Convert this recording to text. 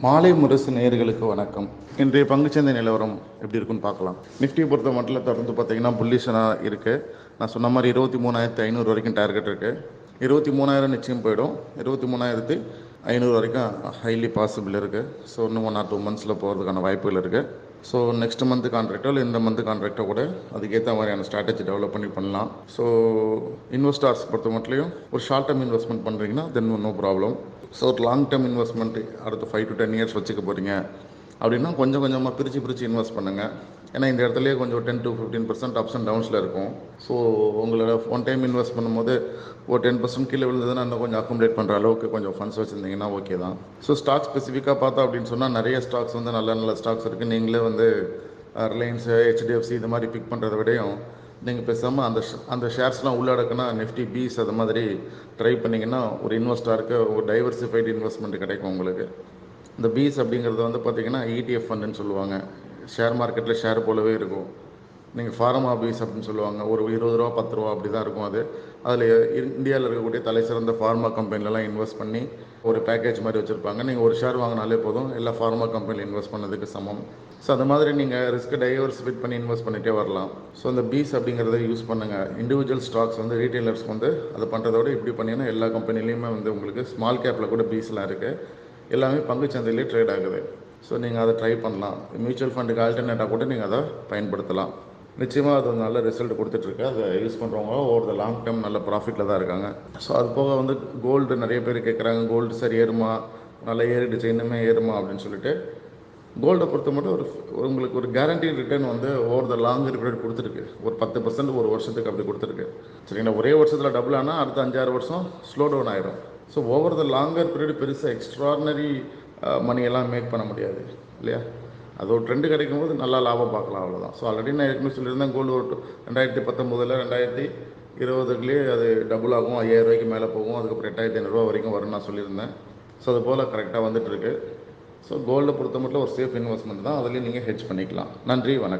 மாலை முரசு நேயர்களுக்கு வணக்கம். இன்றைய பங்குச்சந்தை நிலவரம் எப்படி இருக்குன்னு பார்க்கலாம். நிஃப்டியை பொறுத்த மட்டும் தொடர்ந்து பார்த்தீங்கன்னா புல்லிஷனாக இருக்குது. நான் சொன்ன மாதிரி 23,500 வரைக்கும் டார்கெட் இருக்குது. 23,000 நிச்சயம் போயிடும். 23,500 வரைக்கும் ஹைலி பாசிபிள் இருக்குது. ஸோ இன்னும் 1 or 2 மந்த்ஸில் போகிறதுக்கான வாய்ப்புகள் இருக்குது. ஸோ நெக்ஸ்ட் மந்த் கான்ட்ராக்டோ இல்லை இந்த மந்த் கான்ட்ராக்டோ கூட அதுக்கேற்ற மாதிரியான ஸ்ட்ராட்டஜி டெவலப் பண்ணலாம். ஸோ இன்வெஸ்டர்ஸ் பொறுத்த மட்டும் ஒரு ஷார்ட் டேர்ம் இன்வெஸ்ட்மெண்ட் பண்ணுறீங்கன்னா தென் நோ ப்ராப்ளம். ஸோ ஒரு லாங் டேர்ம் இன்வெஸ்ட்மெண்ட் அடுத்த 5 to 10 இயர்ஸ் வச்சுக்க போகிறீங்க அப்படின்னா கொஞ்சம் கொஞ்சமாக பிரித்து இன்வெஸ்ட் பண்ணுங்கள். ஏன்னா இந்த இடத்துலேயே கொஞ்சம் 10 to 15% அப்ஸ் அண்ட் டவுன்ஸில் இருக்கும். ஸோ உங்களோட ஒன் டைம் இன்வெஸ்ட் பண்ணும்போது ஒரு 10% கீழே விழுந்ததுன்னா இன்னும் கொஞ்சம் அக்குமுலேட் பண்ணுற அளவுக்கு கொஞ்சம் ஃபண்ட்ஸ் வச்சுருந்தீங்கன்னா ஓகே தான். ஸோ ஸ்டாக் ஸ்பெசிஃபிக்காக பார்த்தா அப்படின்னு சொன்னால் நிறைய ஸ்டாக்ஸ் வந்து நல்ல ஸ்டாக்ஸ் இருக்குது. நீங்களே வந்து ரிலையன்ஸு, HDFC இது மாதிரி பிக் பண்ணுறத விடையும் நீங்கள் பேசாமல் அந்த ஷேர்ஸ்லாம் உள்ளடக்குனா நிஃப்டி பீஸ் அது மாதிரி ட்ரை பண்ணிங்கன்னா ஒரு இன்வெஸ்டருக்கு ஒரு டைவர்சிஃபைடு இன்வெஸ்ட்மெண்ட் கிடைக்கும் உங்களுக்கு. இந்த பீஸ் அப்படிங்கிறது வந்து பார்த்திங்கன்னா ETF ஃபண்டுன்னு சொல்லுவாங்க. ஷேர் மார்க்கெட்டில் ஷேர் போலவே இருக்கும். நீங்கள் ஃபார்மா பீஸ் அப்படின்னு சொல்லுவாங்க. ஒரு 20 ரூபா 10 ரூபா அப்படி தான் இருக்கும் அது. அதில் இந்தியாவில் இருக்கக்கூடிய தலை சிறந்த ஃபார்மா கம்பெனிலலாம் இன்வெஸ்ட் பண்ணி ஒரு பேக்கேஜ் மாதிரி வச்சுருப்பாங்க. நீங்கள் ஒரு ஷேர் வாங்கினாலே போதும், எல்லா ஃபார்மா கம்பெனியில் இன்வெஸ்ட் பண்ணதுக்கு சமம். ஸோ அது மாதிரி நீங்கள் ரிஸ்க் டைவர்சிஃபைட் பண்ணி இன்வெஸ்ட் பண்ணிகிட்டே வரலாம். ஸோ இந்த பீஸ் அப்படிங்கிறத யூஸ் பண்ணுங்கள். இண்டிவிஜுவல் ஸ்டாக்ஸ் வந்து ரீட்டைலர்ஸ் வந்து அதை பண்ணுறத விட இப்படி பண்ணிங்கன்னா எல்லா கம்பெனிலையுமே வந்து உங்களுக்கு ஸ்மால் கேப்பில் கூட பீஸ்லாம் இருக்குது. எல்லாமே பங்குச்சந்தையிலே ட்ரேட் ஆகுது. ஸோ நீங்கள் அதை ட்ரை பண்ணலாம். மியூச்சுவல் ஃபண்டுக்கு ஆல்டர்னேட்டாக கூட நீங்கள் அதை பயன்படுத்தலாம். நிச்சயமாக அது நல்ல ரிசல்ட் கொடுத்துட்ருக்கு. அதை யூஸ் பண்ணுறவங்க ஓவர் த லாங் டேர்ம் நல்ல ப்ராஃபிட்டில் தான் இருக்காங்க. ஸோ அது போக வந்து கோல்டு நிறைய பேர் கேட்குறாங்க, கோல்டு சரி ஏறுமா, நல்லா ஏறிடுச்சு இன்னுமே ஏறுமா அப்படின்னு சொல்லிட்டு. கோல்டை பொறுத்த மட்டும் உங்களுக்கு ஒரு கேரண்டி ரிட்டர்ன் வந்து ஓவர் த லாங் பீரியட் கொடுத்துருக்கு. ஒரு 10% ஒரு வருஷத்துக்கு அப்படி கொடுத்துருக்கு. சரிங்களா, ஒரே வருஷத்தில் டபுள் ஆனால் அடுத்த 5-6 வருஷம் ஸ்லோ டவுன் ஆயிடும். So over the longer period பெருசாக எக்ஸ்ட்ராடினரி மணியெல்லாம் மேக் பண்ண முடியாது இல்லையா. அது ஒரு ட்ரெண்டு கிடைக்கும் போது நல்லா லாபம் பார்க்கலாம், அவ்வளோதான். ஸோ ஆல்ரெடி நான் ஏற்கனவே சொல்லியிருந்தேன், கோல்டு ஒரு 2019 2020 அது டபுள் ஆகும், 5,000 ரூபாய்க்கு மேலே போகும், அதுக்கப்புறம் 8,500 வரைக்கும் வரும்னு நான் சொல்லியிருந்தேன். ஸோ அது போல் கரெக்டாக வந்துட்டுருக்கு. ஸோ கோல்டை பொறுத்த மட்டும் ஒரு சேஃப் இன்வெஸ்ட்மெண்ட் தான். அதுலேயும் நீங்கள் ஹெட்ஜ் பண்ணிக்கலாம். நன்றி, வணக்கம்.